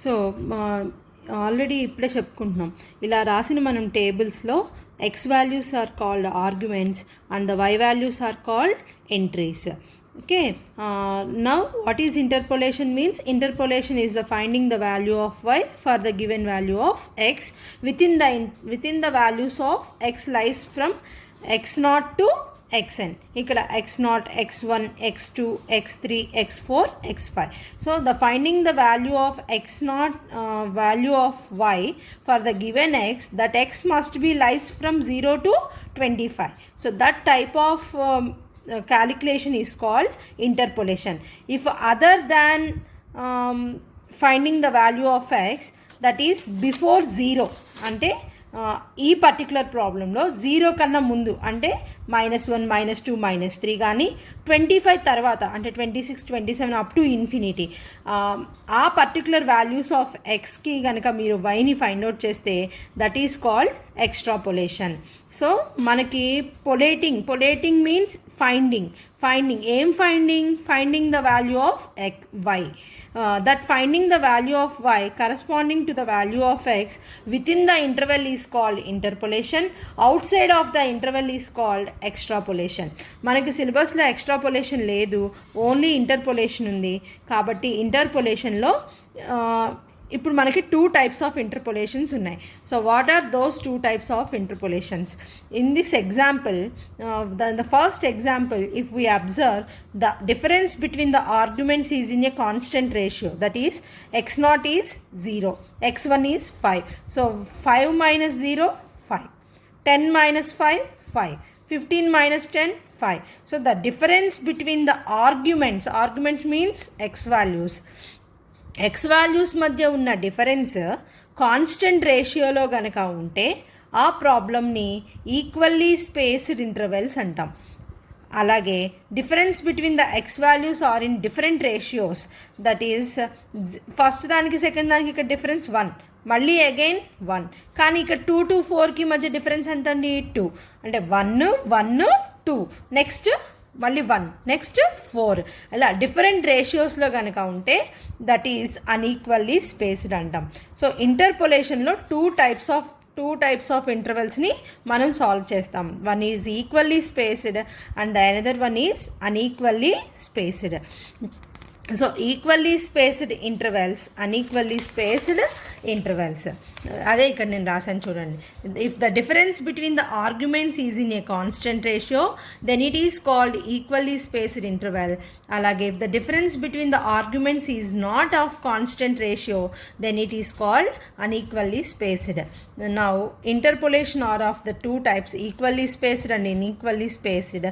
So already ఇప్పుడే చెప్పుకుంటున్నాం, ఇలా రాసిన మనం టేబుల్స్లో X values are called arguments and the Y values are called entries. Okay, now what is interpolation means? Interpolation is the finding the value of y for the given value of x within the values of x lies from x0 to xn. ఇక్కడ x0, x1, x2, x3, x4, x5. So the finding the value of x0 value of y for the given x, that x must be lies from 0 to 25. So that type of calculation is called interpolation. If other than finding the value of x, that is before 0, అంటే ఈ particular ప్రాబ్లంలో 0 కన్నా ముందు అంటే -1, -2, -3 కానీ 25 తర్వాత అంటే 26, 27 up to infinity ఆ పర్టికులర్ వాల్యూస్ ఆఫ్ ఎక్స్కి కనుక మీరు వైని ఫైండ్ అవుట్ చేస్తే that is called extrapolation. So మనకి పొలేటింగ్ మీన్స్ ఫైండింగ్ ఏం finding the value of Y. That finding the value of y corresponding to the value of x within the interval is called interpolation. Outside of the interval is called extrapolation. మనకి సిలబస్లో extrapolation లేదు, only interpolation ఉంది. కాబట్టి ఇంటర్పోలేషన్లో ఇప్పుడు మనకి 2 types of interpolations ఉన్నాయి. So what are those 2 types of interpolations? In this example, the first example, if we observe the difference between the arguments is in a constant ratio, that is x0 is 0, x1 is 5. So 5 minus 0, 5. 10 minus 5, 5. 15 minus 10, 5. So the difference between the arguments means x values మధ్య ఉన్న difference constant రేషియోలో గనక ఉంటే ఆ ప్రాబ్లమ్ని equally spaced intervals అంటాం. అలాగే difference between the X values are in different ratios, that is first దానికి సెకండ్ దానికి ఇక్కడ డిఫరెన్స్ 1, మళ్ళీ అగైన్ 1, కానీ ఇక్కడ 2 to 4కి మధ్య డిఫరెన్స్ ఎంత అండి 2, అంటే 1, 1, 2, నెక్స్ట్ మళ్ళీ 1, నెక్స్ట్ 4, అలా డిఫరెంట్ రేషియోస్లో కనుక ఉంటే దట్ ఈస్ అన్ఈక్వల్లీ స్పేస్డ్ అంటాం. సో ఇంటర్పోలేషన్లో టూ టైప్స్ ఆఫ్ ఇంటర్వెల్స్ని మనం సాల్వ్ చేస్తాం. One is equally spaced and the another one is unequally spaced. So equally spaced intervals, unequally spaced intervals, అదే ఇక్కడ నేను రాశాను చూడండి. If the difference between the arguments is in a constant ratio then it is called equally spaced interval. అలాగే if the difference between the arguments is not of constant ratio then it is called unequally spaced. Now interpolation are of the 2 types, equally spaced and inequally spaced.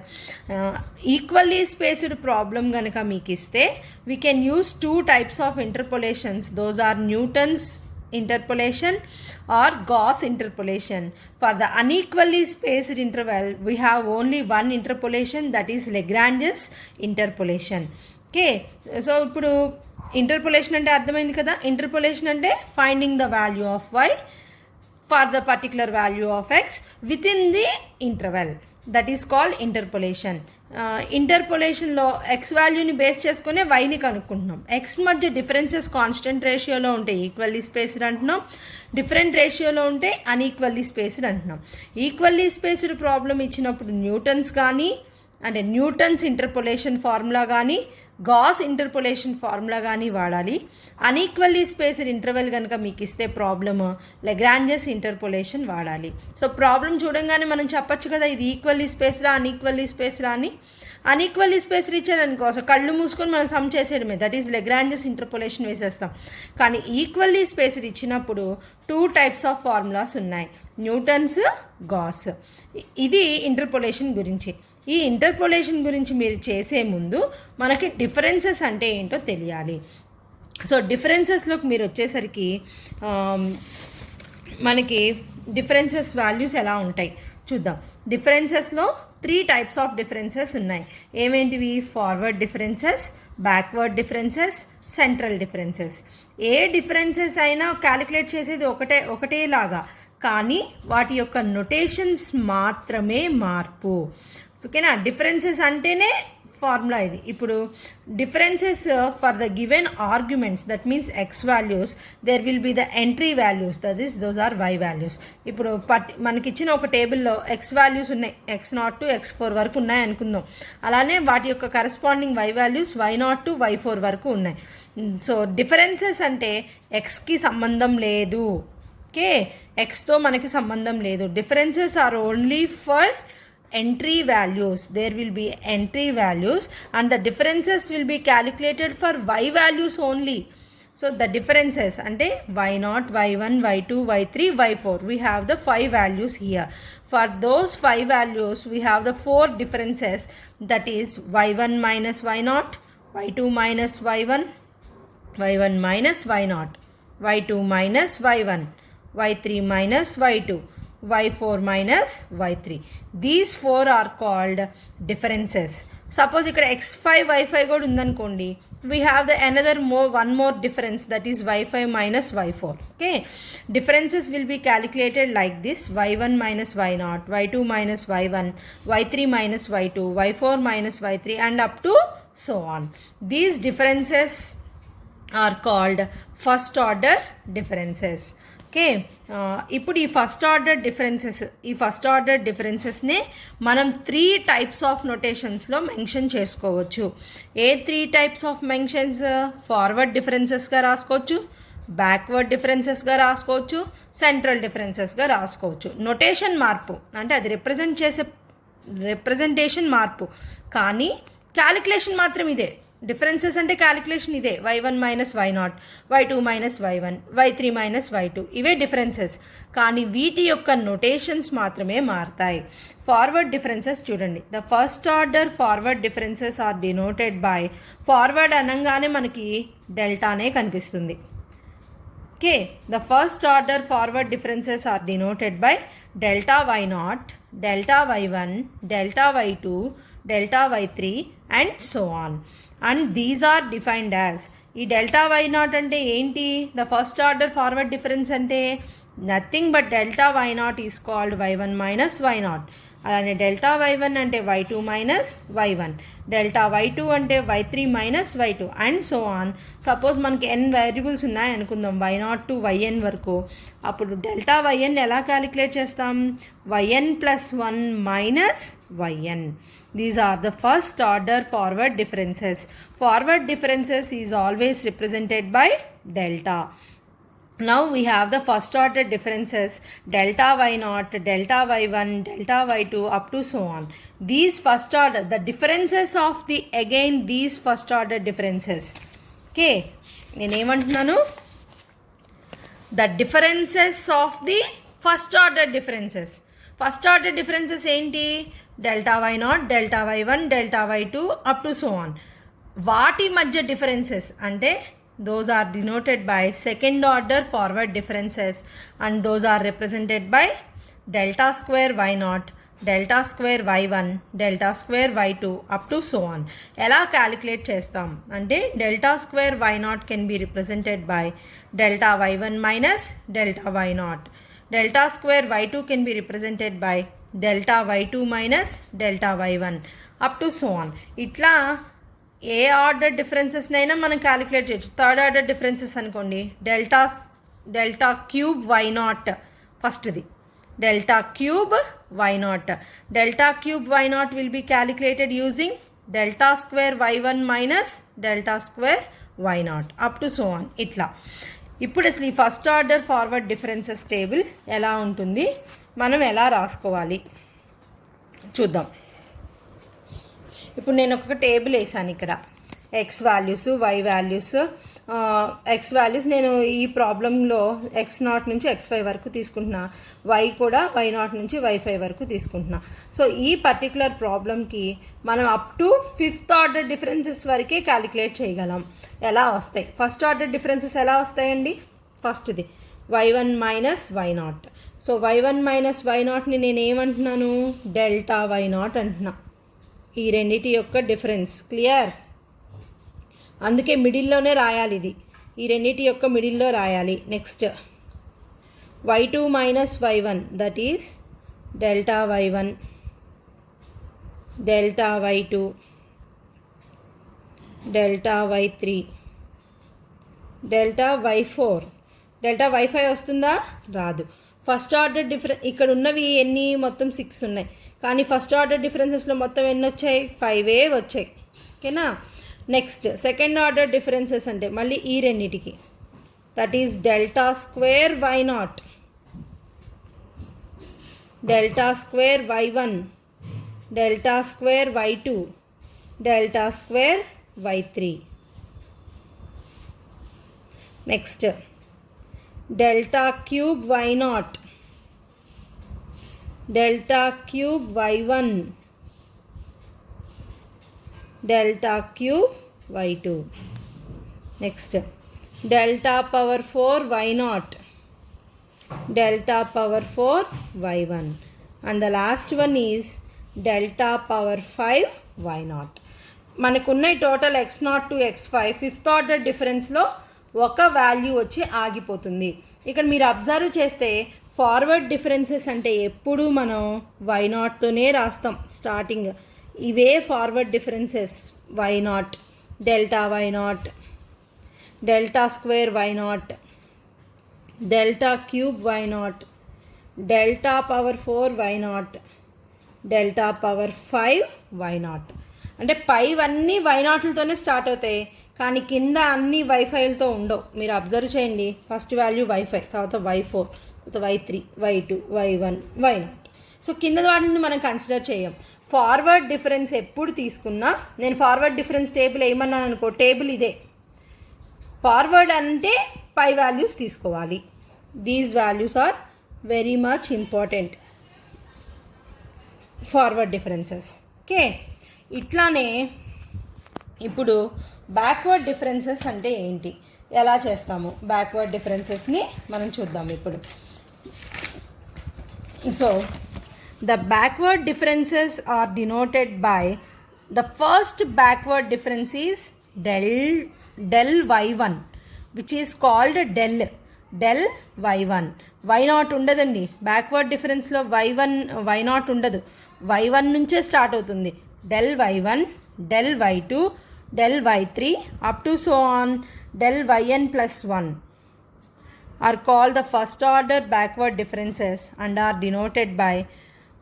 Equally spaced problem కనుక మీకు ఇస్తే we can use 2 types of interpolations. Those are Newton's interpolation or Gauss interpolation. For the unequally spaced interval we have only one interpolation, that is Lagrange's interpolation. Okay, so ఇప్పుడు interpolation అంటే అర్థమైంది కదా. Interpolation అంటే finding the value of y for the particular value of x within the interval, that is called interpolation. ఇంటర్పోలేషన్లో X వాల్యూని base చేసుకునే వైని కనుక్కుంటున్నాం. ఎక్స్ మధ్య డిఫరెన్సెస్ కాన్స్టెంట్ రేషియోలో ఉంటే ఈక్వల్లీ స్పేస్డ్ అంటున్నాం, డిఫరెంట్ రేషియోలో ఉంటే అన్ఈక్వల్లీ స్పేస్డ్ అంటున్నాం. ఈక్వల్లీ స్పేస్డ్ ప్రాబ్లం ఇచ్చినప్పుడు న్యూటన్స్ ఇంటర్పోలేషన్ ఫార్ములా కానీ గాస్ ఇంటర్పోలేషన్ ఫార్ములా కానీ వాడాలి. అన్ఈక్వల్లీ స్పేస్డ్ ఇంటర్వెల్ కనుక మీకు ఇస్తే ప్రాబ్లమ్ లెగ్రాంజెస్ ఇంటర్పోలేషన్ వాడాలి. సో ప్రాబ్లం చూడంగానే మనం చెప్పచ్చు కదా ఇది ఈక్వల్లీ స్పేస్డా అన్ఈక్వల్లీ స్పేస్డా అని. అన్ఈక్వల్లీ స్పేస్డ్ ఇచ్చారనుకో అసలు కళ్ళు మూసుకొని మనం సమ్ చేసేయడమే, దట్ ఈస్ లెగ్రాంజెస్ ఇంటర్పోలేషన్ వేసేస్తాం. కానీ ఈక్వల్లీ స్పేస్డ్ ఇచ్చినప్పుడు 2 types ఆఫ్ ఫార్ములాస్ ఉన్నాయి, న్యూటన్స్, గాస్. ఇది ఇంటర్పోలేషన్ గురించి. ఈ ఇంటర్పోలేషన్ గురించి మీరు చేసే ముందు మనకి డిఫరెన్సెస్ అంటే ఏంటో తెలియాలి. సో డిఫరెన్సెస్లోకి మీరు వచ్చేసరికి మనకి డిఫరెన్సెస్ వాల్యూస్ ఎలా ఉంటాయి చూద్దాం. డిఫరెన్సెస్లో 3 types ఆఫ్ డిఫరెన్సెస్ ఉన్నాయి. ఏమేంటివి? Forward differences, backward differences, central differences. ఏ డిఫరెన్సెస్ అయినా క్యాలిక్యులేట్ చేసేది ఒకటేలాగా, కానీ వాటి యొక్క నొటేషన్స్ మాత్రమే మార్పు. ఓకేనా? డిఫరెన్సెస్ అంటేనే ఫార్ములా ఇది. ఇప్పుడు differences for the given arguments, that means X values, there will be the entry values, that is those are Y values. ఇప్పుడు మనకిచ్చిన ఒక టేబుల్లో ఎక్స్ వాల్యూస్ ఉన్నాయి, x0 టు x4 వరకు ఉన్నాయి అనుకుందాం. అలానే వాటి యొక్క corresponding why values y0 to y4 వరకు ఉన్నాయి. సో డిఫరెన్సెస్ అంటే ఎక్స్కి సంబంధం లేదు, ఓకే, ఎక్స్తో మనకి సంబంధం లేదు. Differences are only for entry values. There will be entry values and the differences will be calculated for y values only. So the differences ante y0, y1, y2, y3, y4, we have the 5 values here. For those 5 values we have the 4 differences, that is y1 minus y0, y2 minus y1, y1 minus y0, y2 minus y1, y3 minus y2, y4 minus y3. These 4 are called differences. Suppose ఇక్కడ x5 y5 కూడా ఉందనుకోండి, we have the one more difference, that is y5 minus y4. Okay, differences will be calculated like this: y1 minus y0, y2 minus y1, y3 minus y2, y4 minus y3, and up to so on. These differences are called first order differences. Okay, ఇప్పుడు ఈ first order డిఫరెన్సెస్నే మనం 3 types of నొటేషన్స్లో mention చేసుకోవచ్చు. ఏ 3 types of mentions? Forward డిఫరెన్సెస్గా రాసుకోవచ్చు, backward డిఫరెన్సెస్గా రాసుకోవచ్చు, central డిఫరెన్సెస్గా రాసుకోవచ్చు. Notation మార్పు అంటే అది రిప్రజెంటేషన్ మార్పు, కానీ క్యాలిక్యులేషన్ మాత్రం ఇదే. డిఫరెన్సెస్ అంటే క్యాలిక్యులేషన్ ఇదే, y1 minus y0, y2 minus y1, y3 minus y2, ఇవే డిఫరెన్సెస్. కానీ వీటి యొక్క నొటేషన్స్ మాత్రమే మారుతాయి. ఫార్వర్డ్ డిఫరెన్సెస్ చూడండి, the first order forward differences are denoted by, forward అనగానే మనకి డెల్టానే కనిపిస్తుంది. Okay, the first order forward differences are denoted by delta y0, delta y1, delta y2, delta y3 and so on. And these are defined as, ఈ delta y0 అంటే ఏంటి? The first order forward difference అంటే nothing but delta y0 is called y1 minus y0. అలానే delta y1 అంటే y2 minus y1, delta y2 అంటే y3 minus y2 and so on. Suppose మనకి n variables ఉన్నాయి అనుకుందాం, y0 to yn వరకు. అప్పుడు delta yn ఎలా క్యాలిక్యులేట్ చేస్తాం? yn plus 1 minus yn. These are the first order forward differences. Forward differences is always represented by delta. Now we have the first order differences, delta y0, delta y1, delta y2 up to so on. These first order, the differences of the again these first order differences. Okay, నేను ఏమంటున్నాను? The differences of the first order differences. First order differences ఏంటి? Delta y0, delta y1, delta y2 up to so on. వాటి మధ్య differences అంటే those are denoted by second order forward differences and those are represented by delta square y0, delta square y1, delta square y2 up to so on. ఎలా calculate చేస్తాం అంటే delta square y0 can be represented by delta y1 minus delta y0. Delta square y2 can be represented by delta y2 minus delta y1 up to so on. ఇట్లా ఏ order డిఫరెన్సెస్నైనా మనం calculate చేయొచ్చు. Third order differences అనుకోండి, delta cube y0 ఫస్ట్ది, delta cube y0. Delta cube y0 will be calculated using delta square y1 minus delta square y0 up to so on. ఇట్లా ఇప్పుడు అసలు ఈ first order forward differences table ఎలా ఉంటుంది, మనం ఎలా రాసుకోవాలి చూద్దాం. ఇప్పుడు నేను ఒక టేబుల్ వేసాను ఇక్కడ, x values, y values. X values నేను ఈ ప్రాబ్లంలో x0 నుంచి x5 వరకు తీసుకుంటున్నా, వై కూడా y0 నుంచి y5 వరకు తీసుకుంటున్నా. సో ఈ పర్టికులర్ ప్రాబ్లంకి మనం up to 5th order differences వరకే క్యాలిక్యులేట్ చేయగలం. ఎలా వస్తాయి? ఫస్ట్ ఆర్డర్ డిఫరెన్సెస్ ఎలా వస్తాయండి? ఫస్ట్ది y1 minus y0. So y1 minus y0ని నేను ఏమంటున్నాను? డెల్టా y0 అంటున్నా. ఈ రెండిటి యొక్క డిఫరెన్స్ క్లియర్, అందుకే మిడిల్లోనే రాయాలి ఇది, ఈ రెండిటి యొక్క మిడిల్లో రాయాలి. Next y2 minus y1, that is delta y1, delta y2 delta y3, delta y4, delta y5 వస్తుందా? రాదు. ఫస్ట్ ఆర్డర్ డిఫరెన్స్ ఇక్కడ ఉన్నవి ఎన్ని? మొత్తం 6 ఉన్నాయి. కానీ ఫస్ట్ ఆర్డర్ డిఫరెన్సెస్లో మొత్తం ఎన్ని వచ్చాయి? 5 వచ్చాయి. ఓకేనా? నెక్స్ట్ సెకండ్ ఆర్డర్ డిఫరెన్సెస్ అంటే మళ్ళీ ఈ రెండిటికి, that is delta square y0, delta square y1, delta square y2, delta square y3. Next delta cube y0, delta cube y1, delta cube y2. Next delta power 4 y0, delta power 4 y1, and the last one is delta power 5 y0. మనకున్న total x0 to x5 fifth order డిఫరెన్స్లో ఒక value వచ్చి ఆగిపోతుంది. ఇక్కడ మీరు observe చేస్తే forward differences అంటే ఎప్పుడు మనం y0తోనే రాస్తాం స్టార్టింగ్. ఇవే forward differences y0, delta y0, delta square y0, delta cube y0, delta power 4 y0, delta power 5 y0. అంటే పైవన్నీ y0లతోనే స్టార్ట్ అవుతాయి, కానీ కింద అన్ని y5లతో ఉండవు. మీరు అబ్జర్వ్ చేయండి. ఫస్ట్ వాల్యూ y5, తర్వాత y4, తర్వాత y3, y2, y1, y0. So కింద వాటిని మనం కన్సిడర్ చేయం. ఫార్వర్డ్ డిఫరెన్స్ ఎప్పుడు తీసుకున్నా, నేను ఫార్వర్డ్ డిఫరెన్స్ టేబుల్ ఏమన్నాను అనుకో, టేబుల్ ఇదే. ఫార్వర్డ్ అంటే పై వాల్యూస్ తీసుకోవాలి. These values are very much important, forward differences. Okay, ఇట్లానే ఇప్పుడు బ్యాక్వర్డ్ డిఫరెన్సెస్ అంటే ఏంటి, ఎలా చేస్తాము బ్యాక్వర్డ్ డిఫరెన్సెస్ని మనం చూద్దాం ఇప్పుడు. So the backward differences are denoted by the first backward difference is del y1 which is called del y1. y0 ఉండదండి బ్యాక్వర్డ్ డిఫరెన్స్లో. y0 ఉండదు, y1 నుంచే స్టార్ట్ అవుతుంది. Del y1, del y2, del y3 up to so on del yn plus 1 are called the first order backward differences and are denoted by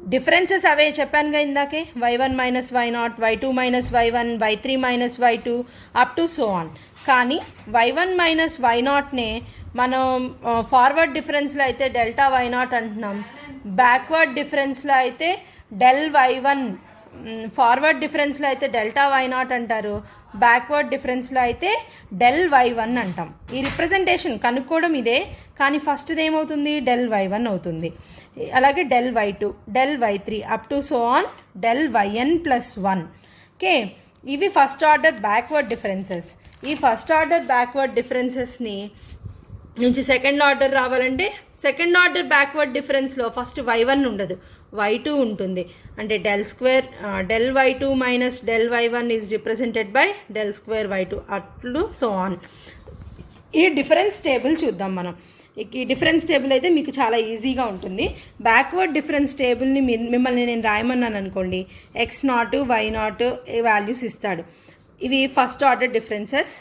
differences అవే చెప్పానుగా ఇందాకే, y1 minus y0, y2 minus y1, y3 minus y2 up to so on. కానీ y1 minus y0నే మనం forward డిఫరెన్స్లో అయితే delta y0 అంటున్నాం, backward డిఫరెన్స్లో అయితే del y1, forward డిఫరెన్స్లో అయితే delta y0 అంటారు, backward డిఫరెన్స్లో అయితే డెల్ y1 అంటాం. ఈ రిప్రజెంటేషన్ కనుక్కోవడం ఇదే, కానీ ఫస్ట్ది ఏమవుతుంది? డెల్ y1 అవుతుంది. అలాగే del y2, del y3 up to so on del yn plus 1. Okay, ఇవి ఫస్ట్ ఆర్డర్ బ్యాక్వర్డ్ డిఫరెన్సెస్. ఈ ఫస్ట్ ఆర్డర్ బ్యాక్వర్డ్ డిఫరెన్సెస్ని నుంచి సెకండ్ ఆర్డర్ రావాలంటే సెకండ్ ఆర్డర్ బ్యాక్వర్డ్ డిఫరెన్స్లో ఫస్ట్ y1 ఉండదు, y2 ఉంటుంది. అంటే del y2 minus del y1 is represented by del square y2 అట్లు సో ఆన్. ఈ డిఫరెన్స్ టేబుల్ చూద్దాం మనం. ఈ డిఫరెన్స్ టేబుల్ అయితే మీకు చాలా ఈజీగా ఉంటుంది. బ్యాక్వర్డ్ డిఫరెన్స్ టేబుల్ని మిమ్మల్ని నేను రాయమన్నాను అనుకోండి, x0, y0 వాల్యూస్ ఇస్తాడు. ఇవి first order differences,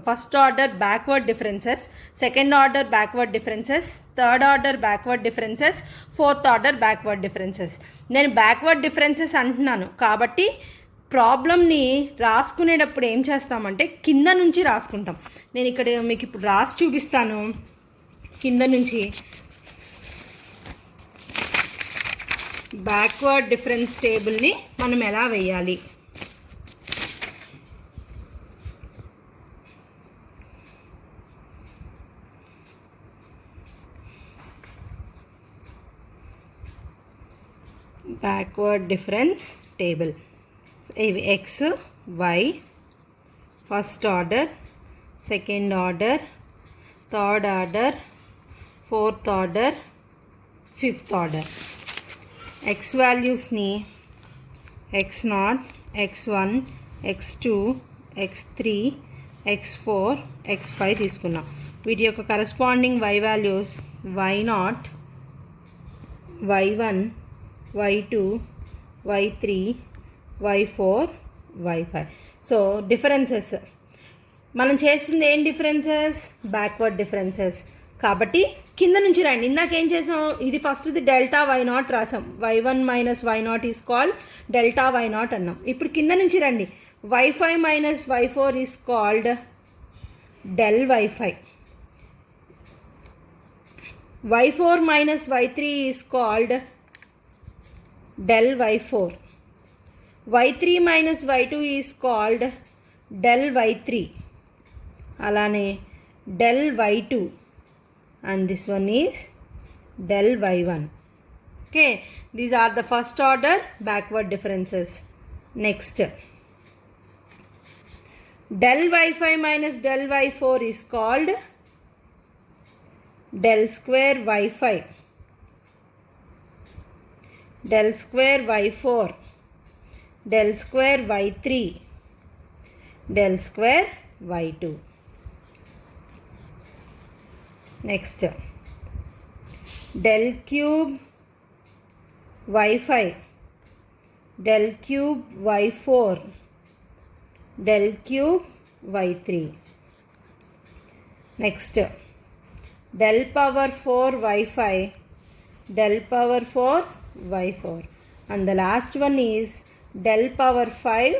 first order backward differences, second order backward differences, third order backward differences, fourth order backward differences. నేను బ్యాక్వర్డ్ డిఫరెన్సెస్ అంటున్నాను కాబట్టి ప్రాబ్లమ్ని రాసుకునేటప్పుడు ఏం చేస్తామంటే కింద నుంచి రాసుకుంటాం. నేను ఇక్కడ మీకు ఇప్పుడు రాసి చూపిస్తాను. కింద నుంచి బ్యాక్వర్డ్ డిఫరెన్స్ టేబుల్ని మనం ఎలా వేయాలి. బ్యాక్వర్డ్ డిఫరెన్స్ టేబుల్ ఇవి x, y, first order, second order, third order, fourth order, fifth order. x వాల్యూస్ని x0, x1, x2, x3, x4, x5 తీసుకున్నాం. వీటి యొక్క corresponding y values y0, y1, y2, y3, y4, y5. So differences మనం చేస్తుంది ఏం differences, backward differences. కాబట్టి కింద నుంచి రండి. ఇందాక ఏం చేసాం, ఇది ఫస్ట్ది డెల్టా వై నాట్ రాసాం, y1 minus y naught is called delta y naught అన్నాం. ఇప్పుడు కింద నుంచి రండి, y5 minus y4 is called del y5, y4 minus y3 is called del y4, y3 minus y2 is called del y3, అలానే del y2, and this one is del y1. Okay, these are the first order backward differences. Next, del y5 minus del y4 is called del square y5, del square y4, del square y3, del square y2. Next, del cube y5, del cube y4, del cube y3. Next, del power 4 y5, del power 4 y4, and the last one is del power 5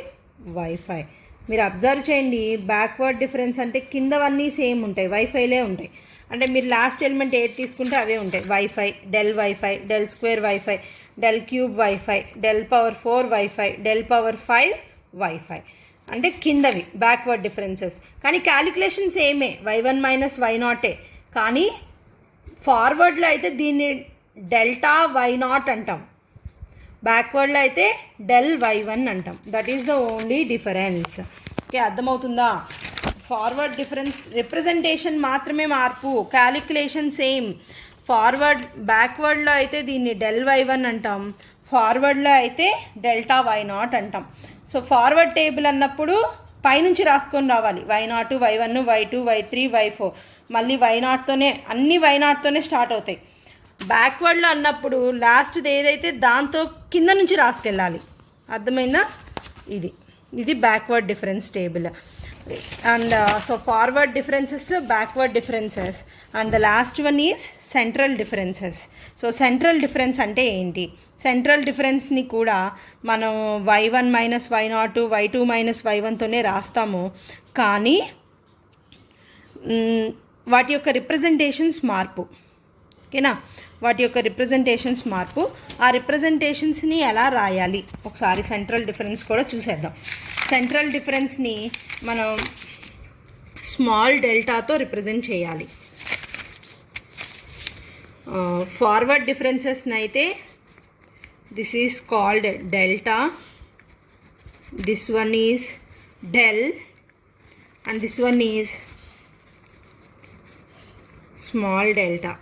y5. మీరు observe చేయండి, backward difference అంటే కిందవన్నీ same ఉంటాయి, వైఫైలే ఉంటాయి. అంటే మీరు last element ఏది తీసుకుంటే అవే ఉంటాయి. Y five, del y five, del square y five, del cube y five, del power 4 y five, del power 5 y five, అంటే కిందవి బ్యాక్వర్డ్ డిఫరెన్సెస్. కానీ క్యాలిక్యులేషన్ సేమే, y1 మైనస్ వై నాటే. కానీ ఫార్వర్డ్లో అయితే దీన్ని డెల్టా వై నాట్ అంటాం, బ్యాక్వర్డ్లో అయితే డెల్ y1 అంటాం. That is the only difference. Okay, అర్థమవుతుందా? ఫార్వర్డ్ డిఫరెన్స్ రిప్రజెంటేషన్ మాత్రమే మార్పు, క్యాలిక్యులేషన్ సేమ్. ఫార్వర్డ్ బ్యాక్వర్డ్లో అయితే దీన్ని డెల్ y1 అంటాం, ఫార్వర్డ్లో అయితే డెల్టా వై నాట్ అంటాం. సో ఫార్వర్డ్ టేబుల్ అన్నప్పుడు పైనుంచి రాసుకొని రావాలి, y0, y1, y2, y3, y4, మళ్ళీ y0తోనే, అన్ని y0తోనే స్టార్ట్ అవుతాయి. బ్యాక్వర్డ్లో అన్నప్పుడు లాస్ట్ది ఏదైతే దాంతో కింద నుంచి రాసుకెళ్ళాలి. అర్థమైందా? ఇది backward difference table. And so forward differences, backward differences, and the last one is central differences. So central difference అంటే ఏంటి? సెంట్రల్ డిఫరెన్స్ని కూడా మనం y1 minus y0, y2 minus y1తోనే రాస్తాము. కానీ వాటి యొక్క రిప్రజెంటేషన్స్ మార్పు. ఓకేనా? వాటి యొక్క రిప్రజెంటేషన్స్ మార్పు. ఆ రిప్రజెంటేషన్స్ని ఎలా రాయాలి ఒకసారి సెంట్రల్ డిఫరెన్స్ కూడా చూసేద్దాం. సెంట్రల్ డిఫరెన్స్ని మనం స్మాల్ డెల్టాతో రిప్రజెంట్ చేయాలి. ఫార్వర్డ్ డిఫరెన్సెస్ని అయితే this is called delta, this one is del, and this one is small delta.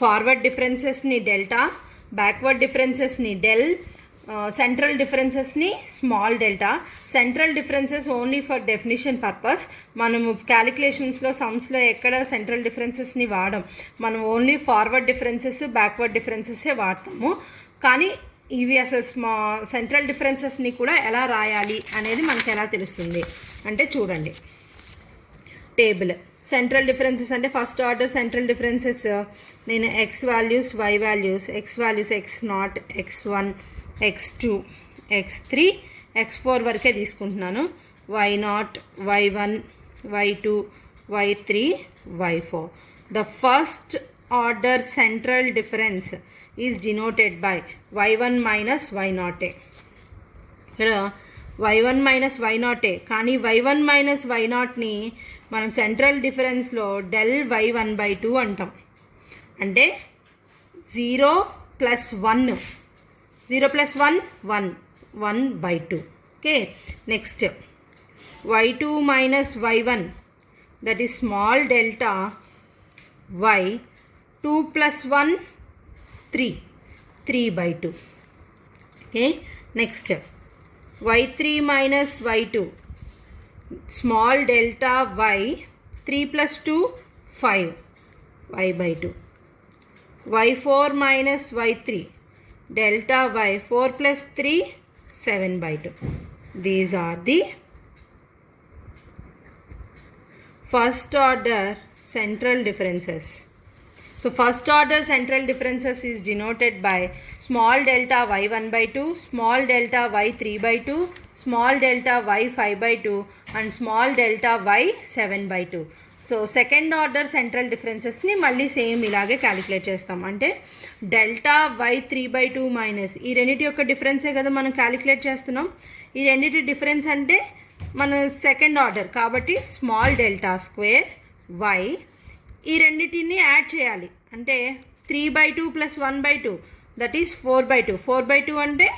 Forward డిఫరెన్సెస్ని డెల్టా, బ్యాక్వర్డ్ డిఫరెన్సెస్ని డెల్, సెంట్రల్ డిఫరెన్సెస్ని small delta. Central differences only for definition purpose. మనము క్యాలిక్యులేషన్స్లో, సమ్స్లో ఎక్కడ సెంట్రల్ డిఫరెన్సెస్ని వాడం. మనం ఓన్లీ ఫార్వర్డ్ డిఫరెన్సెస్, బ్యాక్వర్డ్ డిఫరెన్సెసే వాడతాము. కానీ ఇవి అసలు సెంట్రల్ డిఫరెన్సెస్ని కూడా ఎలా రాయాలి అనేది మనకు ఎలా తెలుస్తుంది అంటే చూడండి, టేబుల్ సెంట్రల్ డిఫరెన్సెస్ అంటే ఫస్ట్ ఆర్డర్ సెంట్రల్ డిఫరెన్సెస్ నేను x values, y values, x values x0, x1, x2, x3, x4 వరకే తీసుకుంటున్నాను. y0, y1, y2, y3, y4. The first order central difference is denoted by y1 minus y0. ఇక్కడ y1 minus y0, కానీ y1 minus y0ని మనం central డిఫరెన్స్లో del y1/2 అంటాం. అంటే 0 plus 1, 0 plus 1, 1, 1/2. Okay, next y2 minus y1, that is small delta y, 2 plus 1, 3, 3/2. Okay, next y3 minus y2, small delta y, 3 plus 2, 5, 5/2. y4 minus y3, delta y, 4 plus 3, 7/2. These are the first order central differences. So first order central differences is denoted by small delta y1 by 2, small delta y3 by 2, small delta y5 by 2 and small delta y7 by 2. So second order central డిఫరెన్సెస్ని మళ్ళీ same ఇలాగే calculate చేస్తాం. అంటే delta y3 by 2 minus ఈ రెండింటి యొక్క డిఫరెన్సే కదా మనం క్యాలిక్యులేట్ చేస్తున్నాం. ఈ రెండింటి డిఫరెన్స్ అంటే మన సెకండ్ ఆర్డర్ కాబట్టి స్మాల్ డెల్టా స్క్వేర్ y ఈ రెండింటిని యాడ్ చేయాలి. అంటే 3 by 2 plus 1 by 2 that is 4 by 2. 4 by 2 అంటే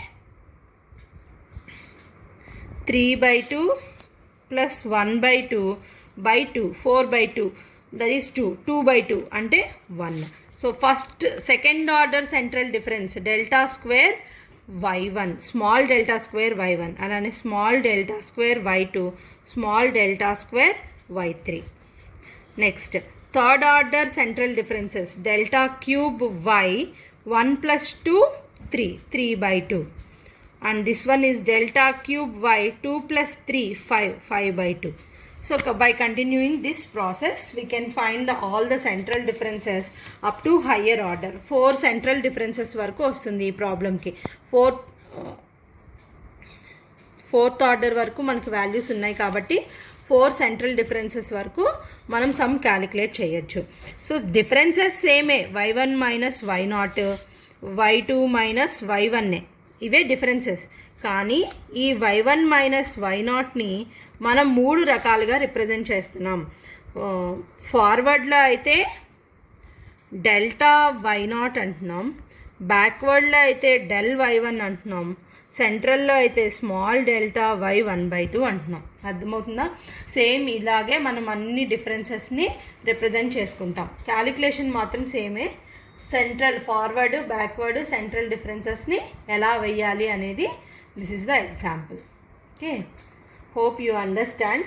3 by 2 plus 1 by 2 by 2. 4 by 2 that is 2. 2 by 2 అంటే 1. So first second order central difference delta square y1 small delta square y1 అలానే small delta square y2 small delta square y3. Next third order central differences delta cube y 1 plus 2 3 by 2 and this one is delta cube y 2 plus 3 5 by 2. So by continuing this process we can find all the central differences up to higher order. 4 central differences వరకు వస్తుంది ఈ ప్రాబ్లంకి. Fourth order వరకు మనకి values ఉన్నాయి కాబట్టి 4 central differences వరకు మనం సమ్ క్యాలిక్యులేట్ చేయొచ్చు. సో డిఫరెన్సెస్ సేమే y1 minus y0 y2 minus y1 ఇవే డిఫరెన్సెస్. కానీ ఈ y1 మైనస్ y0ని మనం 3 రకాలుగా రిప్రజెంట్ చేస్తున్నాం. ఫార్వర్డ్లో అయితే డెల్టా y0 అంటున్నాం, బ్యాక్వర్డ్లో అయితే డెల్ y1 అంటున్నాం, సెంట్రల్లో అయితే స్మాల్ డెల్టా y1 by 2 అంటున్నాం. అర్థమవుతుందా? సేమ్ ఇలాగే మనం అన్ని డిఫరెన్సెస్ని రిప్రజెంట్ చేసుకుంటాం. క్యాలిక్యులేషన్ మాత్రం సేమే. సెంట్రల్ ఫార్వర్డ్ బ్యాక్వర్డ్ సెంట్రల్ డిఫరెన్సెస్ని ఎలా వేయాలి అనేది this is the example. Okay, hope you understand.